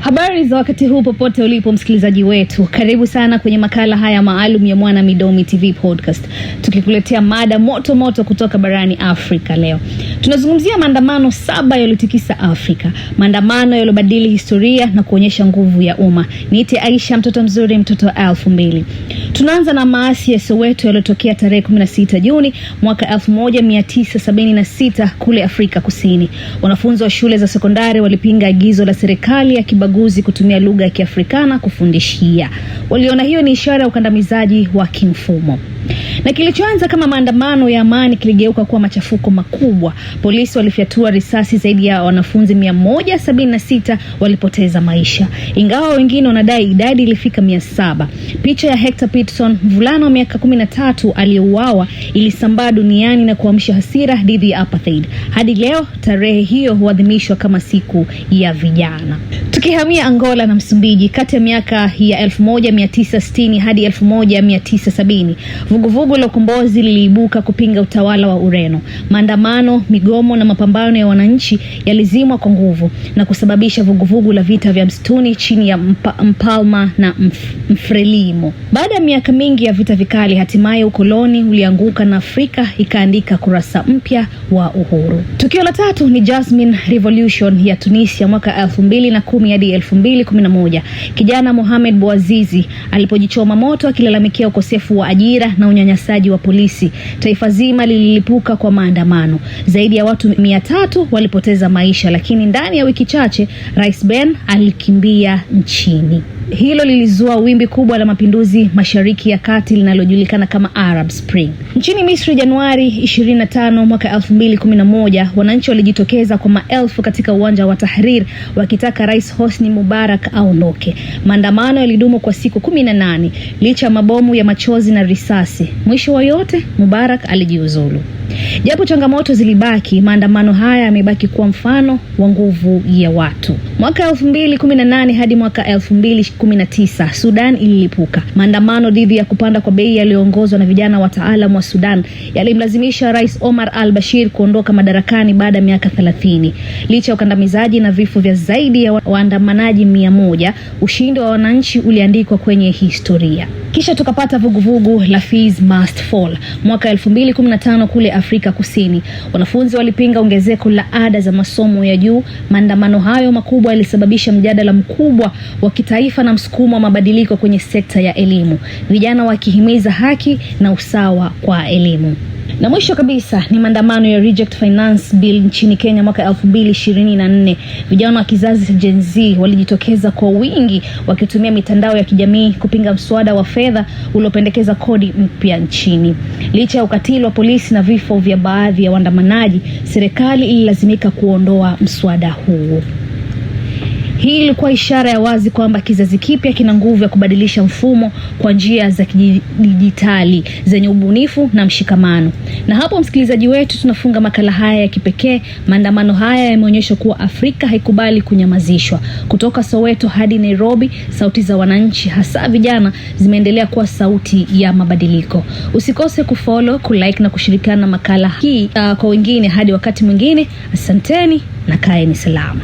Habari za wakati huu popote ulipo msikilizaji wetu. Karibu sana kwenye makala haya maalum ya Mwana Midomi TV podcast. Tukikuletea mada moto moto kutoka barani Afrika leo. Tunazungumzia maandamano 7 yaliyotikisa Afrika. Maandamano yaliyobadili historia na kuonyesha nguvu ya umma. Niite Aisha mtoto mzuri mtoto wa 2000. Tunaanza na maasi ya Soweto yaliyotokea tarehe 16 Juni mwaka 1976 kule Afrika Kusini. Wanafunzi wa shule za sekondari walipinga agizo la serikali ya kibaguzi kutumia lugha ya Kiafrikana kufundishia. Waliona hiyo ni ishara ya ukandamizaji wa kimfumo. Na kilichoanza kama maandamano ya amani kiligeuka kuwa machafuko makubwa. Polisi walifyatua risasi, zaidi ya wanafunzi 176 walipoteza maisha. Ingawa wengine wanadai idadi ilifika 700. Picha ya Hector Peterson, mvulana wa miaka 13 aliyeuawa, ilisambaa duniani na kuamsha hasira dhidi ya apartheid. Hadi leo tarehe hiyo huadhimishwa kama siku ya vijana. Tukihamia Angola na Msumbiji, kati ya miaka ya 1960 hadi 1970, vuguvugu la ukombozi liliibuka kupinga utawala wa Ureno. Maandamano, migomo na mapambano ya wananchi yalizimwa kwa nguvu na kusababisha vuguvugu la vita vya msituni chini ya Mpalma na Frelimo. Baada ya miaka mingi ya vita vikali, hatimaye ukoloni ulianguka na Afrika ikaandika kurasa mpya wa uhuru. Tukio la tatu ni Jasmine Revolution ya Tunisia mwaka 2010 hadi 2011. Kijana Mohamed Bouazizi alipojichoma moto akilalamikia ukosefu wa ajira na unyanyasaji wa polisi. Taifa zima lililipuka kwa maandamano. Zaidi ya watu 300 walipoteza maisha, lakini ndani ya wiki chache Rais Ben alikimbia nchini. Hilo lilizua wimbi kubwa la mapinduzi Mashariki ya Kati linalojulikana kama Arab Spring. Nchini Misri Januari 25 mwaka 2011, wananchi walijitokeza kwa maelfu katika uwanja wa Tahrir wakitaka Rais Hosni Mubarak aondoke. Maandamano yalidumu kwa siku 18 licha ya mabomu ya machozi na risasi. Mwisho wa yote Mubarak alijiuzulu. Japo changamoto zilibaki, maandamano haya yamebaki kuwa mfano wa nguvu ya watu. Mwaka 2018 hadi mwaka 2019, Sudan ililipuka. Maandamano dhidi ya kupanda kwa bei yaliyoongozwa na vijana wataalamu wa Sudan yalimlazimisha Rais Omar al-Bashir kuondoka madarakani baada ya miaka 30. Licha ya ukandamizaji na vifo vya zaidi ya waandamanaji 100, ushindi wa wananchi uliandikwa kwenye historia. Kisha tukapata vuguvugu la Fees Must Fall mwaka 2015 kule Afrika Kusini. Wanafunzi walipinga ongezeko la ada za masomo ya juu. Maandamano hayo makubwa yalisababisha mjadala mkubwa wa kitaifa na msukumo wa mabadiliko kwenye sekta ya elimu, vijana wakihimiza haki na usawa kwa elimu. Na mwisho kabisa ni maandamano ya Reject Finance Bill nchini Kenya mwaka 2024. Vijana wa kizazi cha Gen Z walijitokeza kwa wingi wakitumia mitandao ya kijamii kupinga mswada wa fedha uliopendekeza kodi mpya nchini. Licha ya ukatili wa polisi na vifo vya baadhi ya waandamanaji, serikali ililazimika kuondoa mswada huu. Hii ilikuwa ishara ya wazi kwamba kizazi kipya kina nguvu ya kubadilisha mfumo kwa njia za kidijitali zenye ubunifu na mshikamano. Na hapo msikilizaji wetu, tunafunga makala haya ya kipekee. Maandamano haya yameonyesha kuwa Afrika haikubali kunyamazishwa. Kutoka Soweto hadi Nairobi, sauti za wananchi hasa vijana zimeendelea kuwa sauti ya mabadiliko. Usikose kufollow, kulike na kushirikiana na makala hii kwa wengine. Hadi wakati mwingine, asanteni na kaeni salama.